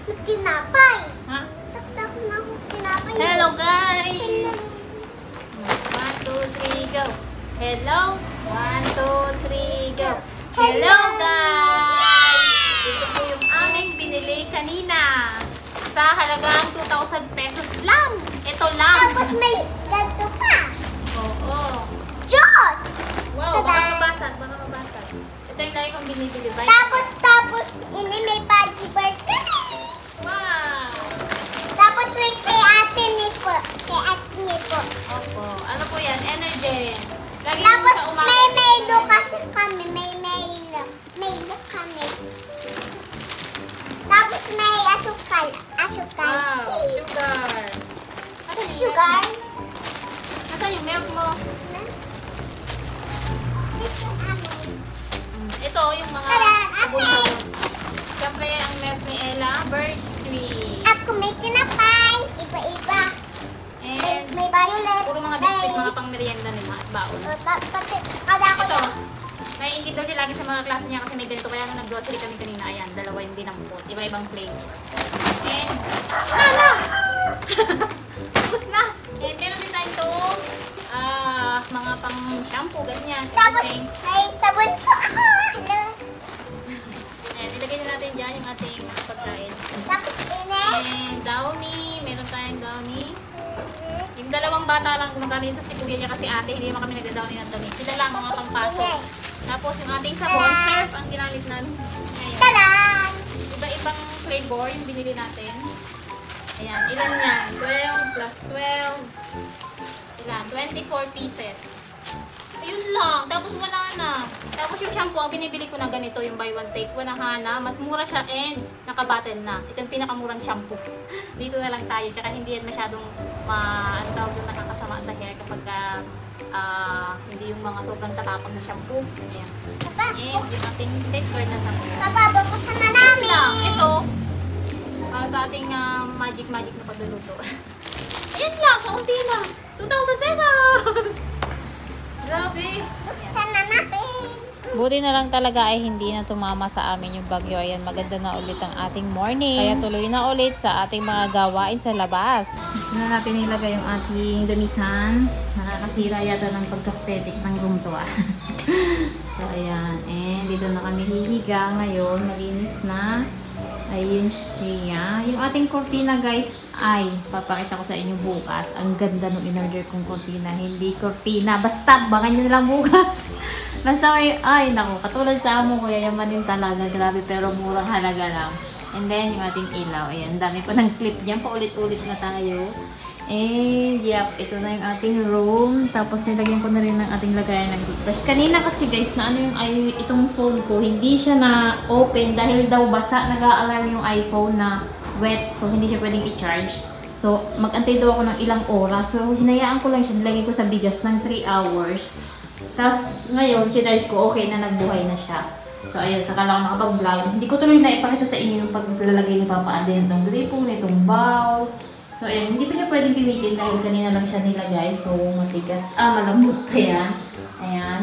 Tinapay. Ha? Taktak na ako tinapay. Hello guys! 1, 2, 3, go! Hello! 1, 2, 3, go! Hello guys! Ito po yung aming binili kanina. Sa halagang 2,000 pesos lang. Ito lang. Tapos may ganito pa. Oo. Diyos! Wow, baka Tada! mabasag. Baka mabasag. Ito yung lagi kong binibili. Bye. Tapos, ini may party burger. Wow! Tapos may kay ate ni po. Kay ate ni po. Opo. Ano po yan? Energy. Lagi Tapos sa umaga. may maido kasi kami. May maido kami. Tapos may asukal. Asukal. Wow! Sugar. Asan yung Sugar. milk mo? Asan yung milk mo? Ito yung mga sabon-sabon. Siyempre ang milk ni Ella, Birch Tree. Ako may tinapay. Iba-iba. And May violet. puro mga biscuit, mga pang merienda nila at baon. Kada ko Ito, naiingit daw siya lagi sa mga klase niya kasi may ganito. Kaya nung nag-grocery kami kanina, ayan, dalawa yung dinampot. Iba-ibang flavor. And, wala na! Tapos na! And meron din tayo itong mga pang shampoo, ganyan. Tapos Everything. may sabon po ako. Hello. Ayan, ilagay na natin dyan yung ating pagkain. Tapos ini. And downy, meron tayong downy. Yung dalawang bata lang gumagamit ito, si kuya niya kasi ate, hindi naman kami nagdadowny ng damit. Sila lang mga pampasok. Tapos yung ating sabon, surf ang ginamit namin. Ayan. Talan! Iba-ibang flavor yung binili natin. Ayan, ilan yan? 12 plus 12. Ilan? 24 pieces. Ayun lang. Tapos wala na. Tapos yung shampoo, ang binibili ko na ganito, yung buy one take one na Hana. Mas mura siya and nakabattle na. Ito yung pinakamurang shampoo. Dito na lang tayo. Tsaka hindi yan masyadong ano tawag doon, nakakasama sa hair kapag hindi yung mga sobrang tatapang na shampoo. Ayan. And yung ating safeguard na shampoo. Papabakusan na Lang. namin. Ito, sa ating magic na pagluluto. Ayan lang, kaunti lang. 2,000 pesos! Grabe! Buksan na natin. Buti na lang talaga ay hindi na tumama sa amin yung bagyo. Ayan, maganda na ulit ang ating morning. Kaya tuloy na ulit sa ating mga gawain sa labas. Na natin nilagay yung ating damitan. Nakakasira yata ng pagka-aesthetic ng room to So, ayan. And dito na kami hihiga ngayon. Malinis na. Ayun siya. Yung ating cortina guys ay papakita ko sa inyo bukas. Ang ganda nung in-order kong cortina. Hindi cortina. Basta baka nyo lang bukas. Basta may, ay naku, katulad sa amo ko, yayamanin talaga. Grabe pero murang halaga lang. And then yung ating ilaw. Ayan, dami pa ng clip niyan. Paulit-ulit na tayo. And yep, ito na yung ating room. Tapos nilagyan ko na rin ng ating lagayan ng toothbrush. Kanina kasi guys, na ano yung itong phone ko, hindi siya na open dahil daw basa, nag-a-alarm yung iPhone na wet. So hindi siya pwedeng i-charge. So mag-antay daw ako ng ilang oras. So hinayaan ko lang siya, nilagay ko sa bigas ng 3 hours. Tapos ngayon, sinarge ko, okay na, nagbuhay na siya. So ayun, saka lang ako nakapag-vlog. Hindi ko tuloy na ipakita sa inyo yung paglalagay ni Papa Ade nitong gripo, nitong bowl. So, ayan, hindi pa siya pwedeng gamitin dahil kanina lang siya nilagay. So, matigas. Malambot pa yan. Ayan.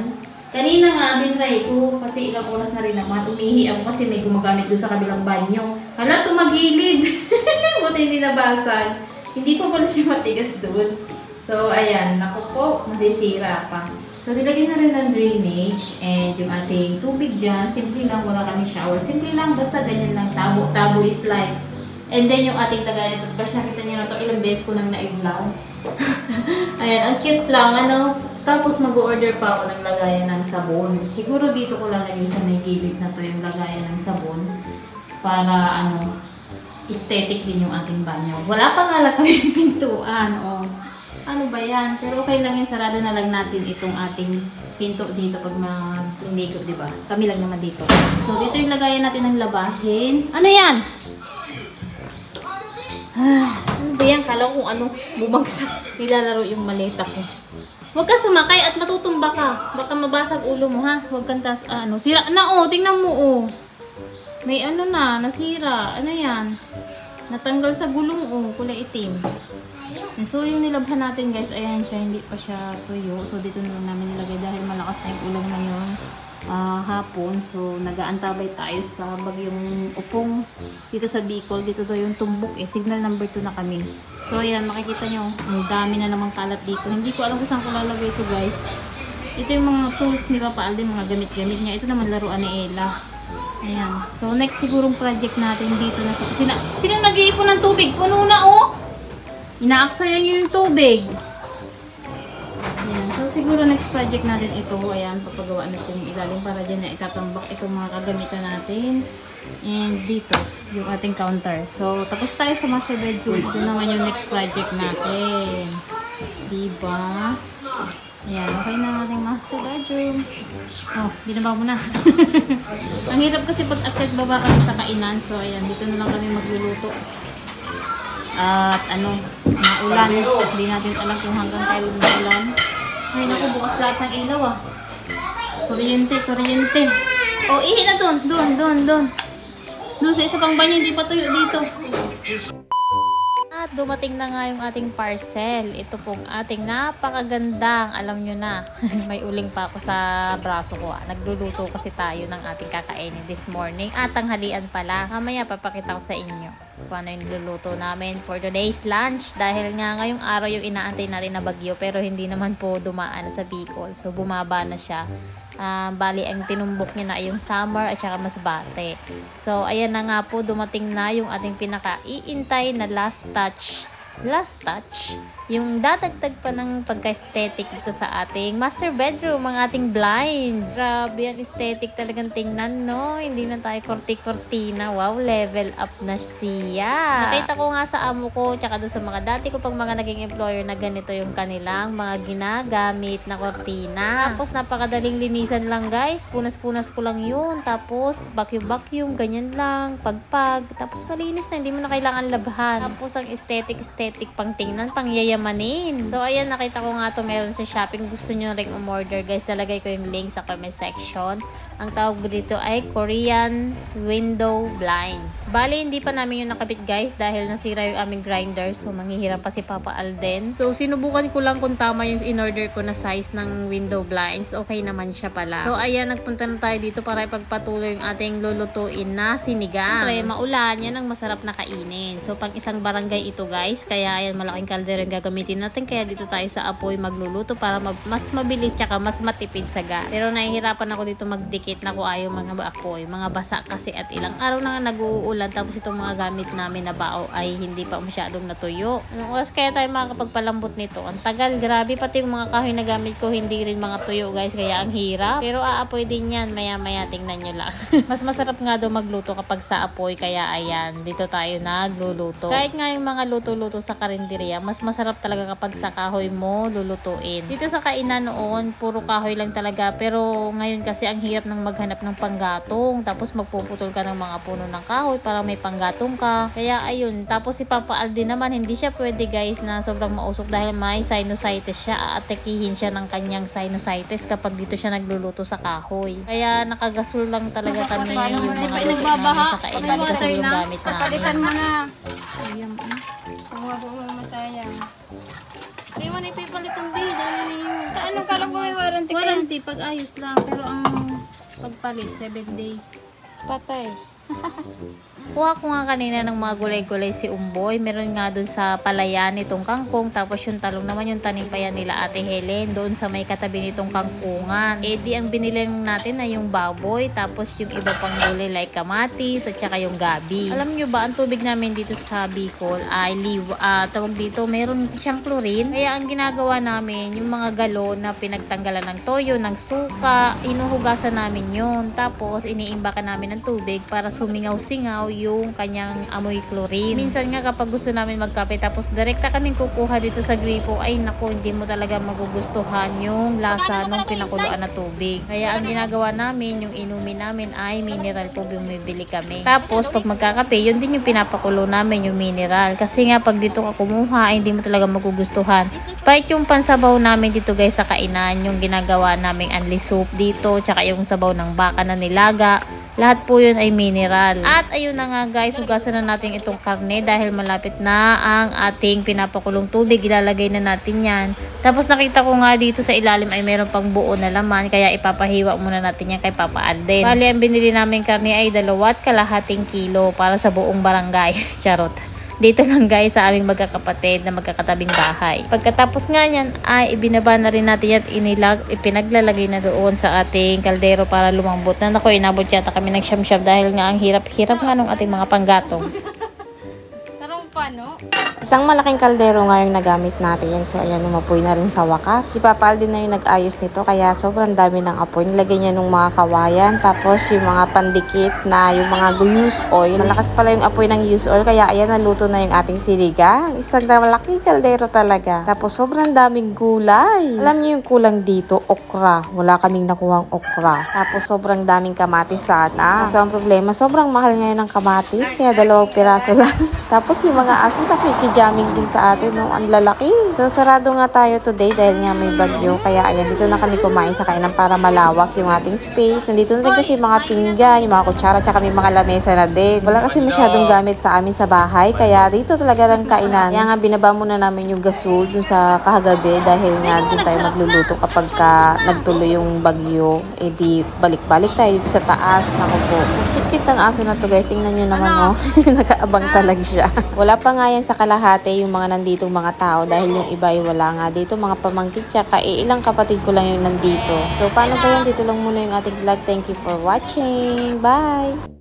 Kanina nga, dinry ko kasi ilang oras na rin naman. Umihi ako kasi may gumagamit doon sa kabilang banyo. Hala, tumagilid. Buti hindi nabasag. Hindi pa pala siya matigas doon. So, ayan. Naku po, masisira pa. So, nilagyan na rin ng drainage and yung ating tubig dyan. Simple lang, wala kami shower. Simple lang, basta ganyan lang. Tabo. Tabo is life. And then yung ating lagayan ng toothbrush, nakita niyo na to, ilang beses ko nang na-vlog. Ayan, ang cute lang, ano. Tapos mag-order pa ako ng lagayan ng sabon. Siguro dito ko lalagay sa may gilid na to yung lagayan ng sabon. Para, ano, aesthetic din yung ating banyo. Wala pa nga lang kami pintuan, o. Ano ba yan? Pero okay lang yan, sarado na lang natin itong ating pinto dito pag mag-ligo, diba? Kami lang naman dito. So, dito yung lagayan natin ng labahin. Ano yan? Ano ba yan? Kala ko kung ano bumagsak. Nilalaro yung maleta ko. Huwag ka sumakay at matutumba ka. Baka mabasag ulo mo, ha? Huwag kang sira na, oh. Tingnan mo, oh. May ano na, nasira. Ano yan? Natanggal sa gulong, oh. Kulay itim. So, yung nilabhan natin, guys, ayan siya. Hindi pa siya tuyo. So, dito na lang namin nilagay dahil malakas na yung ulam ngayon. hapon. So, nag-aantabay tayo sa bagyong Upong dito sa Bicol. Dito daw yung tumbok signal number 2 na kami. So, ayan, makikita nyo, ang dami na namang kalat dito. Hindi ko alam kung saan ko lalagay ito, guys. Ito yung mga tools ni Papa Alden, mga gamit-gamit niya. Ito naman laruan ni Ella. Ayan. So, next sigurong project natin dito na sa... Sinong nag-iipon ng tubig? Puno na, oh! Inaaksayan nyo yung tubig. Ayan. So, siguro next project natin ito. Ayan, papagawa natin yung ilalim para dyan na itatambak itong mga kagamitan natin. And dito, yung ating counter. So, tapos tayo sa master bedroom. Ito naman yung next project natin. Diba? Ayan, okay na ang ating master bedroom. Oh, binaba mo na. Ang hirap kasi pag akyat baba kami sa kainan. So, ayan, dito na lang kami magluluto. At ano, maulan. Hindi natin alam kung hanggang kailan maulan. Ay, naku, bukas lahat ng ilaw ah. Kuryente, kuryente. Oh, ihi na doon. Doon sa isa pang banyo, hindi pa tuyo dito. At dumating na nga yung ating parcel. Ito pong ating napakagandang, alam nyo na, may uling pa ako sa braso ko. Nagluluto kasi tayo ng ating kakainin this morning. At tanghalian pala. Mamaya papakita ko sa inyo kung ano yung niluluto namin for today's lunch. Dahil nga ngayong araw yung inaantay natin na bagyo, pero hindi naman po dumaan sa Bicol. So bumaba na siya. Bali ang tinumbok niya na yung Samar at saka Masbate. So ayan na nga po, dumating na yung ating pinaka-iintay na last touch, yung dadagdag pa ng pagka-aesthetic dito sa ating master bedroom, ang ating blinds. Grabe, ang aesthetic talagang tingnan, no? Hindi na tayo korti-kortina. Wow, level up na siya. Nakita ko nga sa amo ko, tsaka doon sa mga dati ko pang mga naging employer na ganito yung kanilang mga ginagamit na kortina. Tapos napakadaling linisan lang, guys. Punas-punas ko lang yun. Tapos vacuum, ganyan lang. Pagpag. Tapos malinis na, hindi mo na kailangan labhan. Tapos ang aesthetic pang tingnan, pang yayamanin. So, ayan, nakita ko nga to meron sa shopping. Gusto nyo ring umorder, guys. Talagay ko yung link sa comment section. Ang tawag dito ay Korean window blinds. Bali, hindi pa namin yung nakabit, guys, dahil nasira yung aming grinder. So, manghihirap pa si Papa Alden. So, sinubukan ko lang kung tama yung in-order ko na size ng window blinds. Okay naman siya pala. So, ayan, nagpunta na tayo dito para ipagpatuloy yung ating lulutuin na sinigang. Siyempre, maulan. Yan ang masarap na kainin. So, pang isang barangay ito, guys. Kaya, ayan, malaking kaldero yung gagamitin natin. Kaya dito tayo sa apoy magluluto para mas mabilis tsaka mas matipid sa gas. Pero nahihirapan ako dito magdikit na kung ayaw mga apoy. Mga basa kasi at ilang araw na nga nag-uulan. Tapos itong mga gamit namin na bao ay hindi pa masyadong natuyo. Anong oras kaya tayo makakapagpalambot nito? Ang tagal, grabe. Pati yung mga kahoy na gamit ko hindi rin mga tuyo, guys. Kaya ang hirap. Pero aapoy din yan. Maya-maya tingnan nyo lang. Mas masarap nga daw magluto kapag sa apoy. Kaya ayan, dito tayo nagluluto. Kahit nga yung mga luto-luto sa karinderya, mas masarap talaga kapag sa kahoy mo lulutuin. Dito sa kainan noon, puro kahoy lang talaga. Pero ngayon kasi ang hirap ng maghanap ng panggatong. Tapos magpuputol ka ng mga puno ng kahoy para may panggatong ka. Kaya ayun. Tapos si Papa Alden naman, hindi siya pwede, guys, na sobrang mausok dahil may sinusitis siya. Aatakihin siya ng kanyang sinusitis kapag dito siya nagluluto sa kahoy. Kaya nakagasol lang talaga kami yung mga luto namin sa kainan. Gasol yung gamit namin. Palitan mo na. Ayan. Huwag mo masayang. Hindi mo na ipipalit ang bida. Ano ka lang kung may warranty ka? Warranty, pag ayos lang. Pero ang pagpalit, 7 days. Patay. Kuha ko nga kanina ng mga gulay-gulay si Umboy. Meron nga dun sa palayan nitong kangkong. Tapos yung talong naman yung tanim pa yan nila Ate Helen. Doon sa may katabi nitong kangkungan. Eh di ang binili natin na yung baboy. Tapos yung iba pang gulay like kamatis at saka yung gabi. Alam nyo ba, ang tubig namin dito sa Bicol ay tawag dito, meron siyang chlorine. Kaya ang ginagawa namin, yung mga galon na pinagtanggalan ng toyo, ng suka, hinuhugasan namin yun. Tapos iniimbakan namin ng tubig para sumingaw-singaw yung kanyang amoy chlorine. Minsan nga kapag gusto namin magkape tapos direkta kaming kukuha dito sa gripo, ay naku, hindi mo talaga magugustuhan yung lasa ng pinakuluan na tubig. Kaya ang ginagawa namin, yung inumin namin ay mineral po, bumibili kami. Tapos pag magkakape, yun din yung pinapakulo namin, yung mineral. Kasi nga pag dito ka kumuha, ay hindi mo talaga magugustuhan. Kahit yung pansabaw namin dito, guys, sa kainan, yung ginagawa naming anli soup dito, tsaka yung sabaw ng baka na nilaga, Lahat po yun ay mineral. At ayun na nga guys, hugasan na natin itong karne dahil malapit na ang ating pinapakulong tubig. Ilalagay na natin yan. Tapos nakita ko nga dito sa ilalim ay meron pang buo na laman, kaya ipapahiwa muna natin yan kay Papa Alden. Bali, ang binili namin karne ay 2.5 kilo para sa buong barangay. Charot. Dito lang guys sa aming magkakapatid na magkakatabing bahay. Pagkatapos nga yan ay ibinaba na rin natin yan, ipinaglalagay na doon sa ating kaldero para lumambot. Na naku, inabot yata kami ng siyam-siyam dahil nga ang hirap-hirap nga nung ating mga panggatong. Tarong pa, no? Isang malaking kaldero nga yung nagamit natin. So, ayan, umapoy na rin sa wakas. Si Papa Alden na yung nag-ayos nito, kaya sobrang dami ng apoy. Nilagay niya nung mga kawayan, tapos yung mga pandikit na yung mga used oil. Malakas pala yung apoy ng used oil, kaya ayan, naluto na yung ating siligang. Isang malaking kaldero talaga. Tapos, sobrang daming gulay. Alam niyo yung kulang dito, okra. Wala kaming nakuhang okra. Tapos, sobrang daming kamatis sana. So, ang problema, sobrang mahal ngayon ng kamatis, kaya 2 piraso lang. Tapos, yung mga aso jamming din sa atin, no? Ang lalaki. So, sarado nga tayo today dahil nga may bagyo. Kaya, ayan, dito na kami kumain sa kainan para malawak yung ating space. Nandito na rin kasi mga pinggan, yung mga kutsara, tsaka may mga lamesa na din. Wala kasi masyadong gamit sa amin sa bahay, kaya dito talaga lang kainan. Kaya nga, binaba muna namin yung gasol dun sa kahagabi dahil nga dun tayo magluluto kapag nagtuloy yung bagyo. Eh, di balik-balik tayo dito sa taas. Naku po. Cute-cute ang aso na to, guys. Tingnan nyo naman, no? Nakaabang talaga siya. Wala pa nga yan sa kalahati yung mga nanditong mga tao dahil yung iba ay wala nga dito, mga pamangkin, tsaka ilang kapatid ko lang yung nandito. So, paano ba yan? Dito lang muna yung ating vlog. Thank you for watching. Bye!